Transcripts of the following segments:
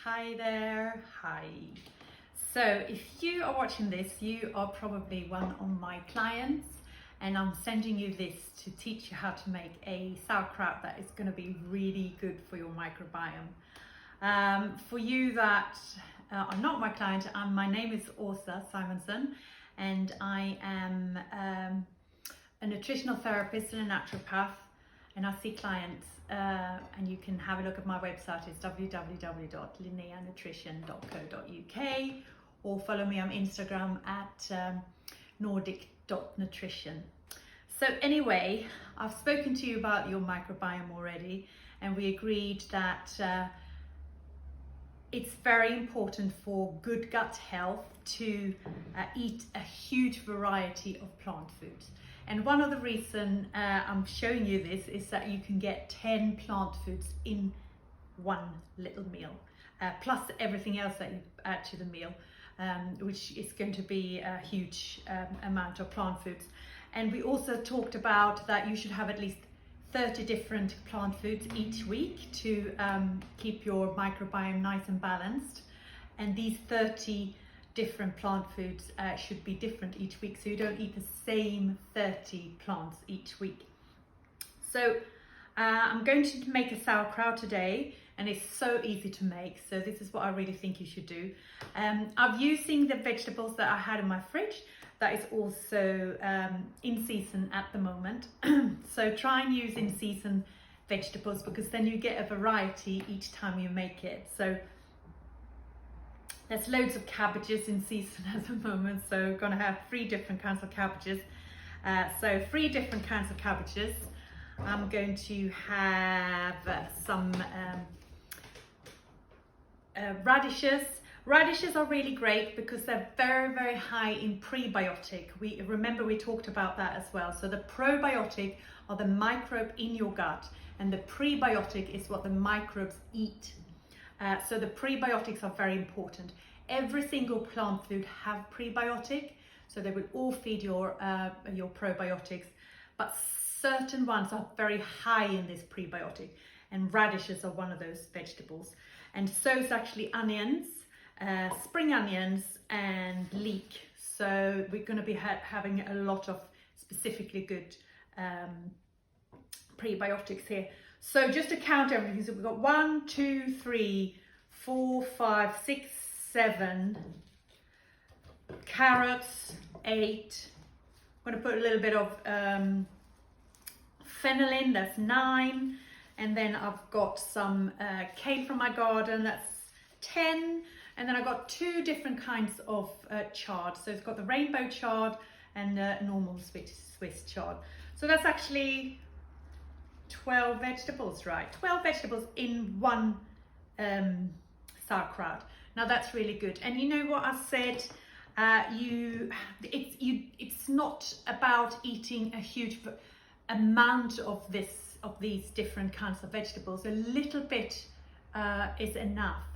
Hi there, hi. So if you are watching this, you are probably one of my clients, and I'm sending you this to teach you how to make a sauerkraut that is going to be really good for your microbiome. For you that are not my client, my name is Åsa Simonson, and I am a nutritional therapist and a naturopath, and I see clients, and you can have a look at my website. It's www.linneanutrition.co.uk, or follow me on Instagram at nordic.nutrition. So anyway, I've spoken to you about your microbiome already, and we agreed that it's very important for good gut health to eat a huge variety of plant foods. And one of the reasons I'm showing you this is that you can get 10 plant foods in one little meal, plus everything else that you add to the meal, which is going to be a huge amount of plant foods. And we also talked about that you should have at least 30 different plant foods each week to keep your microbiome nice and balanced. And these 30 different plant foods should be different each week, so you don't eat the same 30 plants each week. So I'm going to make a sauerkraut today, and it's so easy to make, so this is what I really think you should do. I'm using the vegetables that I had in my fridge that is also in season at the moment. So try and use in season vegetables, because then you get a variety each time you make it. So there's loads of cabbages in season at the moment, so we're going to have 3 different kinds of cabbages. So 3 different kinds of cabbages. I'm going to have some radishes. Radishes are really great because they're very, very high in prebiotic. Remember we talked about that as well. So the probiotic are the microbe in your gut, and the prebiotic is what the microbes eat. So the prebiotics are very important. Every single plant food have prebiotic, so they will all feed your probiotics, but certain ones are very high in this prebiotic, and radishes are one of those vegetables. And so is actually onions, spring onions and leek. So we're going to be having a lot of specifically good prebiotics here. So just to count everything, so we've got 1, 2, 3, 4, 5, 6, 7 carrots, 8. I'm going to put a little bit of fenolin, that's 9, and then I've got some kale from my garden, that's 10, and then I've got 2 different kinds of chard. So it's got the rainbow chard and normal Swiss chard. So that's actually 12 vegetables, right? 12 vegetables in one sauerkraut. Now that's really good. And you know what I said? It's not about eating a huge amount of these different kinds of vegetables. A little bit is enough.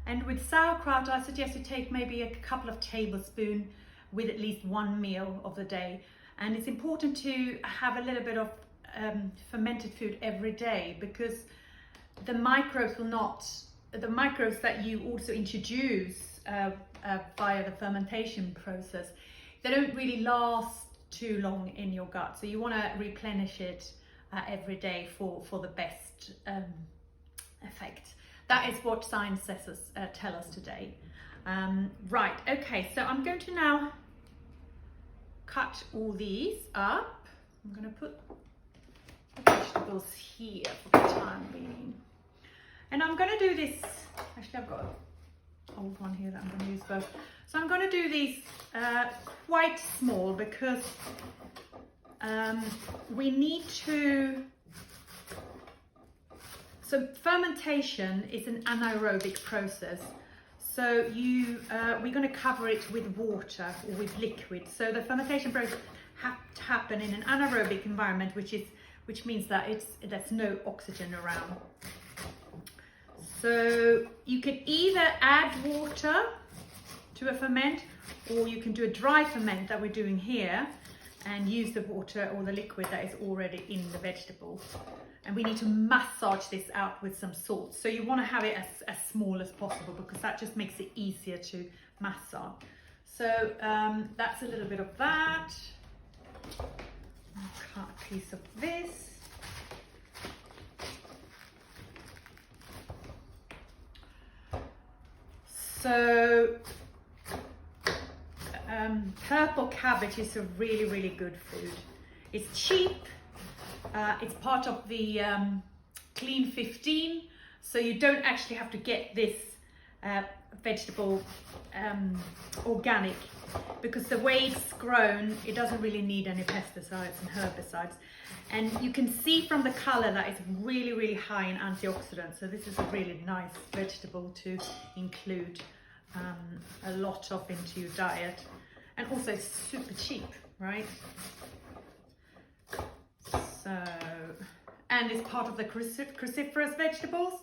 And with sauerkraut, I suggest you take maybe a couple of tablespoons with at least 1 meal of the day. And it's important to have a little bit of fermented food every day, because the microbes that you also introduce via the fermentation process, they don't really last too long in your gut. So you want to replenish it every day for the best effect. That is what science tell us today. Right, okay, so I'm going to now cut all these up. I'm going to put the vegetables here for the time being. And I'm going to do this, actually I've got an old one here that I'm going to use first. So I'm going to do these quite small, because we need to, so fermentation is an anaerobic process. So we're going to cover it with water or with liquid. So the fermentation process has to happen in an anaerobic environment, which means that there's no oxygen around. So you can either add water to a ferment, or you can do a dry ferment that we're doing here. and use the water or the liquid that is already in the vegetable. And we need to massage this out with some salt. So you want to have it as small as possible, because that just makes it easier to massage. So that's a little bit of that. I'll cut a piece of this. So purple cabbage is a really, really good food. It's cheap. It's part of the Clean 15, so you don't actually have to get this vegetable organic, because the way it's grown, it doesn't really need any pesticides and herbicides. And you can see from the color that it's really, really high in antioxidants. So this is a really nice vegetable to include a lot of into your diet. And also super cheap, right? So, and it's part of the cruciferous vegetables.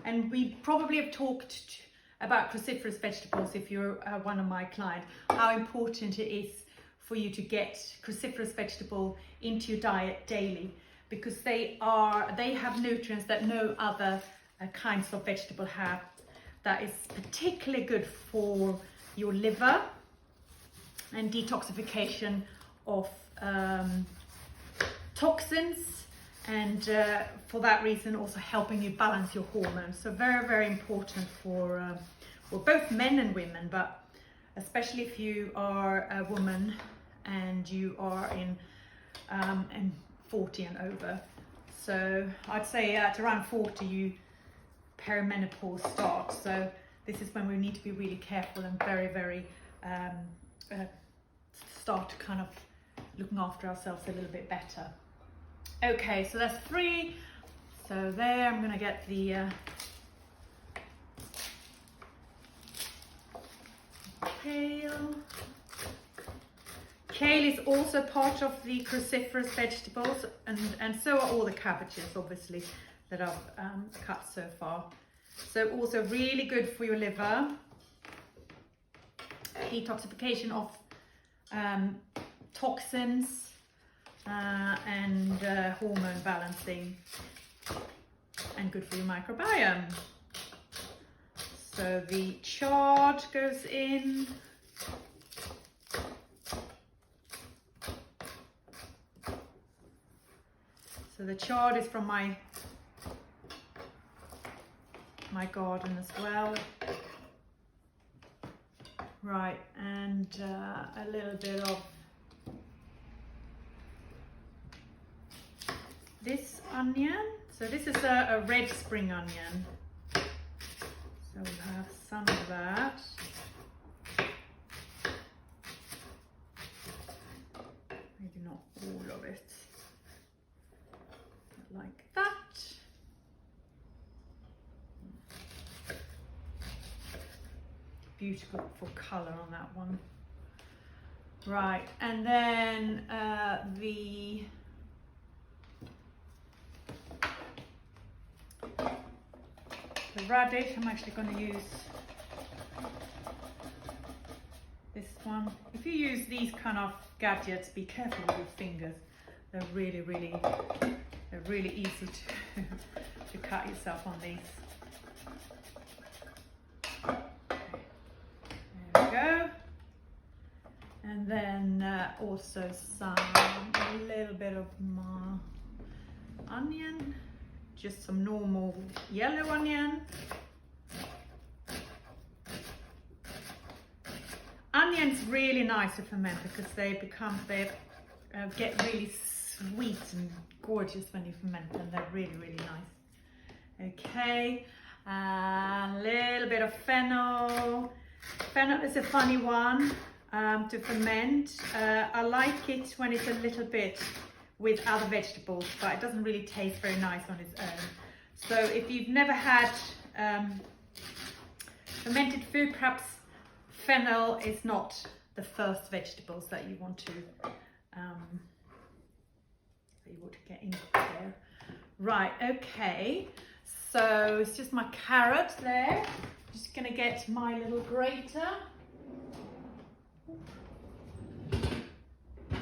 And we probably have talked about cruciferous vegetables, if you're one of my clients, how important it is for you to get cruciferous vegetable into your diet daily, because they have nutrients that no other kinds of vegetable have. That is particularly good for your liver and detoxification of toxins, and for that reason also helping you balance your hormones. So very, very important for both men and women, but especially if you are a woman and you are in 40 and over. So I'd say at around 40 perimenopause starts. So this is when we need to be really careful and very, very start kind of looking after ourselves a little bit better. Okay, so that's 3. So there, I'm gonna get the kale. Kale is also part of the cruciferous vegetables, and so are all the cabbages, obviously, that I've cut so far. So also really good for your liver, detoxification of toxins, and hormone balancing, and good for your microbiome. So the chard goes in. So the chard is from my garden as well. Right, and a little bit of this onion. So this is a red spring onion. So we'll have some of that. Maybe not all of it. Like that. Beautiful colour on that one. Right, and then the radish, I'm actually going to use this one. If you use these kind of gadgets, be careful with your fingers. They're really, really easy to cut yourself on these. There we go. And then also a little bit of more onion, just some normal yellow onion. Onions really nice to ferment because they get really sweet and gorgeous when you ferment them. They're really, really nice. Okay, a little bit of fennel. Fennel is a funny one to ferment. I like it when it's a little bit with other vegetables, but it doesn't really taste very nice on its own. So if you've never had fermented food, perhaps fennel is not the first vegetables that you want to get in there. Right, okay, so it's just my carrot there. Just gonna get my little grater.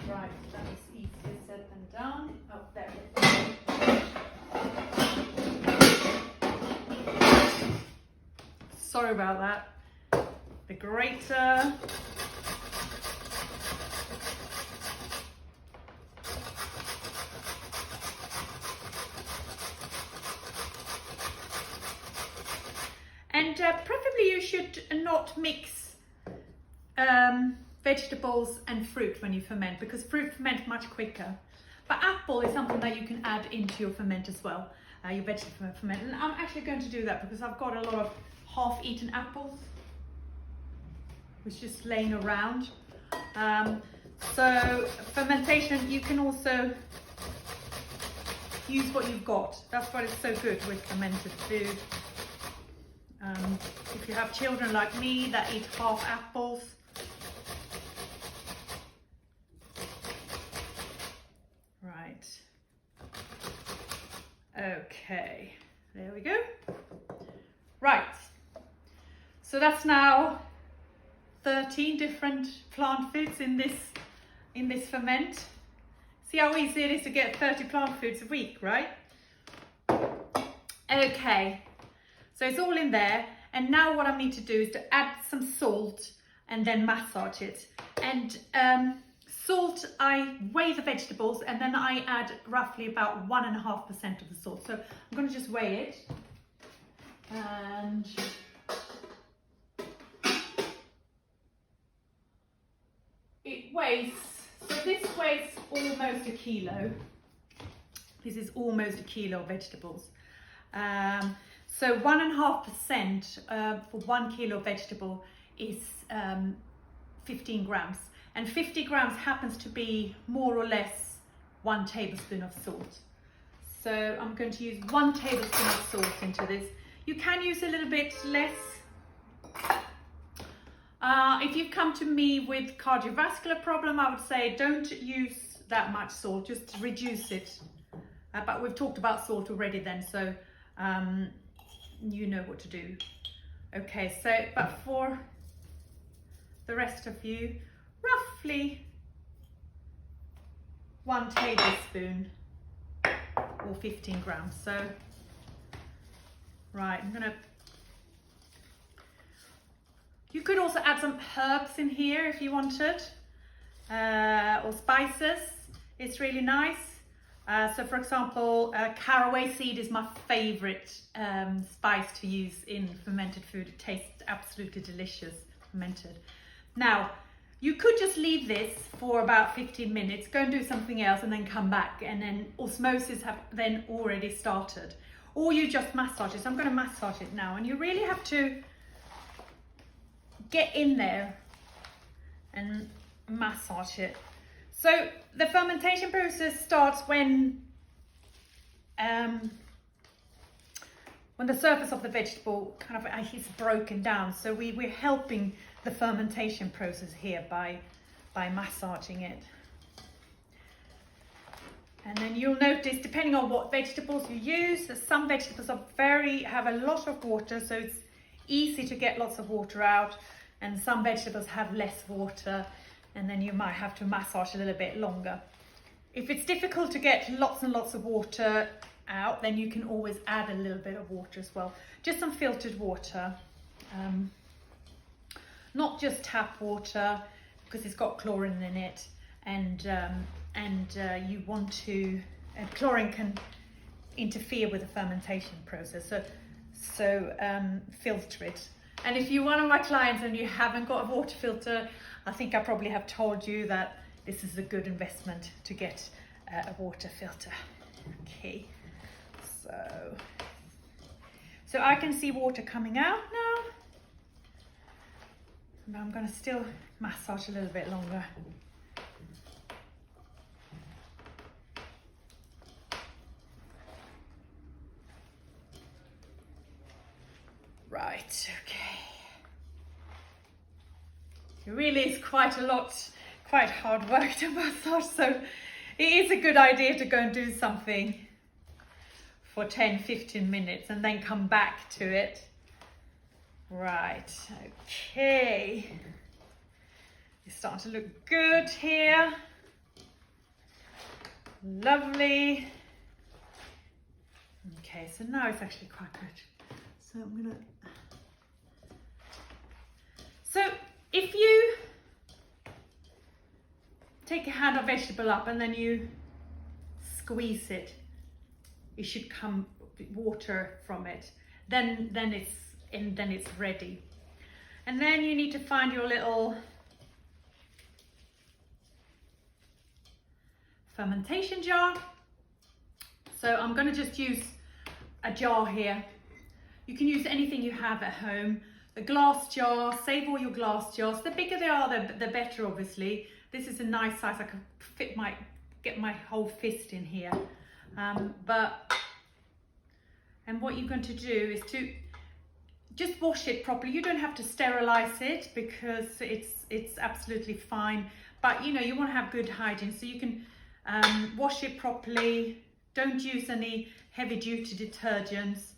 Right, that was easier said than done. Oh, there we go. Sorry about that. The grater. And preferably you should not mix vegetables and fruit when you ferment, because fruit ferment much quicker. But apple is something that you can add into your ferment as well, your vegetable ferment. And I'm actually going to do that because I've got a lot of half-eaten apples, which is just laying around. So fermentation, you can also use what you've got. That's why it's so good with fermented food. If you have children like me that eat half apples, right, okay, there we go. Right, so that's now 13 different plant foods in this ferment. See how easy it is to get 30 plant foods a week, right? Okay. So it's all in there, and now what I need to do is to add some salt and then massage it. And salt, I weigh the vegetables and then I add roughly about 1.5% of the salt. So I'm going to just weigh it. And it weighs, so this weighs almost a kilo. This is almost a kilo of vegetables. So 1.5% for 1 kilo of vegetable is 15 grams. And 50 grams happens to be more or less 1 tablespoon of salt. So I'm going to use 1 tablespoon of salt into this. You can use a little bit less. If you come to me with cardiovascular problem, I would say don't use that much salt, just reduce it. But we've talked about salt already then, so you know what to do. Okay, so but for the rest of you, roughly 1 tablespoon or 15 grams. So right, you could also add some herbs in here if you wanted, or spices. It's really nice. So for example, caraway seed is my favorite spice to use in fermented food. It tastes absolutely delicious, fermented. Now, you could just leave this for about 15 minutes, go and do something else and then come back, and then osmosis have then already started. Or you just massage it. So I'm going to massage it now, and you really have to get in there and massage it. So the fermentation process starts when the surface of the vegetable kind of is broken down. So we're helping the fermentation process here by massaging it. And then you'll notice, depending on what vegetables you use, that some vegetables have a lot of water, so it's easy to get lots of water out, and some vegetables have less water, and then you might have to massage a little bit longer. If it's difficult to get lots and lots of water out, then you can always add a little bit of water as well. Just some filtered water, not just tap water, because it's got chlorine in it, and you want to, chlorine can interfere with the fermentation process, so filter it. And if you're one of my clients and you haven't got a water filter, I think I probably have told you that this is a good investment to get a water filter. Okay, so I can see water coming out now, but I'm going to still massage a little bit longer. Right, okay. It really is quite hard work to massage, so it is a good idea to go and do something for 10-15 minutes and then come back to it. Right, okay. It's starting to look good here. Lovely. Okay, so now it's actually quite good. So I'm gonna. So if you take a hand of vegetable up and then you squeeze it, it should come water from it. Then it's ready. And then you need to find your little fermentation jar. So I'm going to just use a jar here. You can use anything you have at home. A glass jar, save all your glass jars. The bigger they are, the better, obviously. This is a nice size. I can get my whole fist in here. And what you're going to do is to just wash it properly. You don't have to sterilize it because it's absolutely fine. But you know, you want to have good hygiene, so you can wash it properly. Don't use any heavy duty detergents.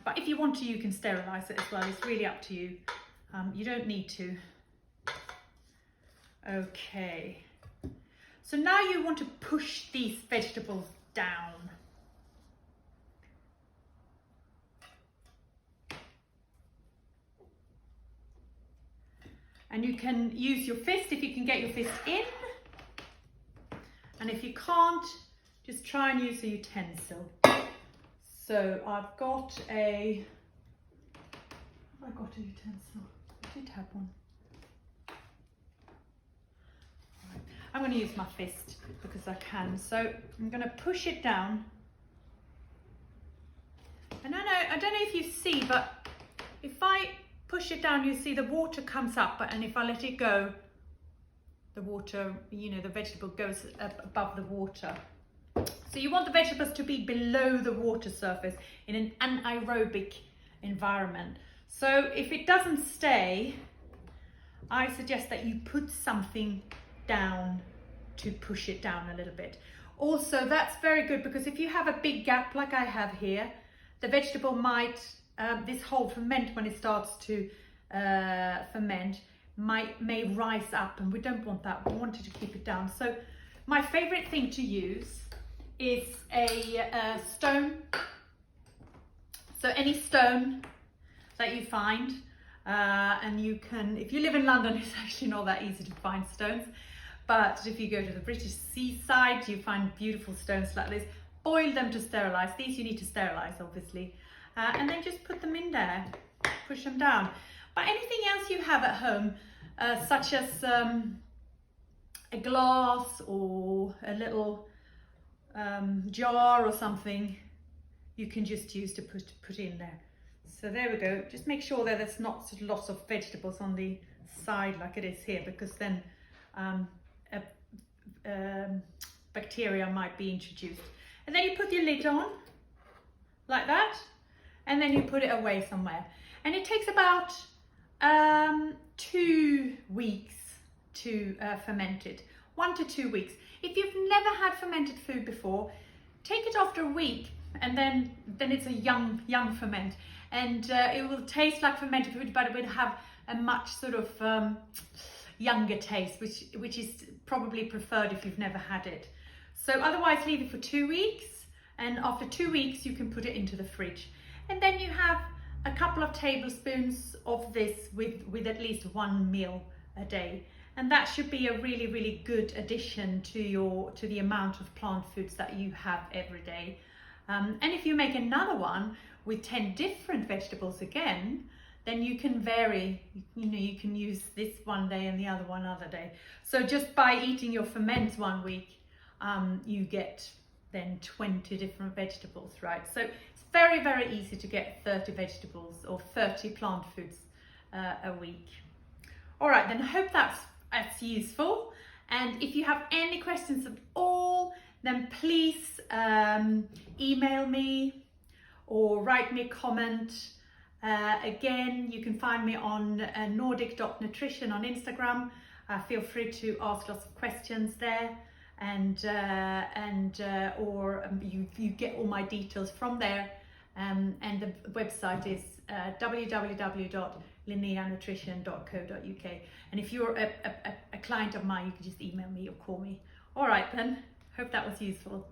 But if you want to, you can sterilize it as well. It's really up to you. You don't need to. Okay. So now you want to push these vegetables down. And you can use your fist if you can get your fist in. And if you can't, just try and use a utensil. So I've got a utensil. I did have one. Right. I'm going to use my fist because I can. So I'm going to push it down. And I don't know if you see, but if I push it down, you see the water comes up, and if I let it go, the water, you know, the vegetable goes up above the water. So you want the vegetables to be below the water surface in an anaerobic environment. So if it doesn't stay, I suggest that you put something down to push it down a little bit. Also, that's very good because if you have a big gap like I have here, the vegetable might, this whole ferment, when it starts to ferment, may rise up, and we don't want that. We want it to keep it down. So my favorite thing to use is a stone. So any stone that you find, and you can, if you live in London, it's actually not that easy to find stones, but if you go to the British seaside, you find beautiful stones like this. Boil them to sterilize. These you need to sterilize, obviously, and then just put them in there, push them down. But anything else you have at home, such as a glass or a little jar or something, you can just use to put in there. So there we go. Just make sure that there's not lots of vegetables on the side like it is here, because then bacteria might be introduced. And then you put your lid on like that, and then you put it away somewhere. And it takes about 2 weeks to ferment it. 1 to 2 weeks. If you've never had fermented food before, take it after a week, and then it's a young ferment, and it will taste like fermented food, but it will have a much sort of younger taste, which is probably preferred if you've never had it. So otherwise, leave it for 2 weeks, and after 2 weeks you can put it into the fridge, and then you have a couple of tablespoons of this with at least 1 meal a day. And that should be a really, really good addition to the amount of plant foods that you have every day. And if you make another one with 10 different vegetables again, then you can vary. You know, you can use this one day and the other one other day. So just by eating your ferments 1 week, you get then 20 different vegetables, right? So it's very, very easy to get 30 vegetables or 30 plant foods a week. All right, then I hope that's useful. And if you have any questions at all, then please email me or write me a comment. Again, you can find me on nordic.nutrition on Instagram. Feel free to ask lots of questions there, or you get all my details from there. And the website is www.linneanutrition.co.uk. And if you're a client of mine, you can just email me or call me. All right then, hope that was useful.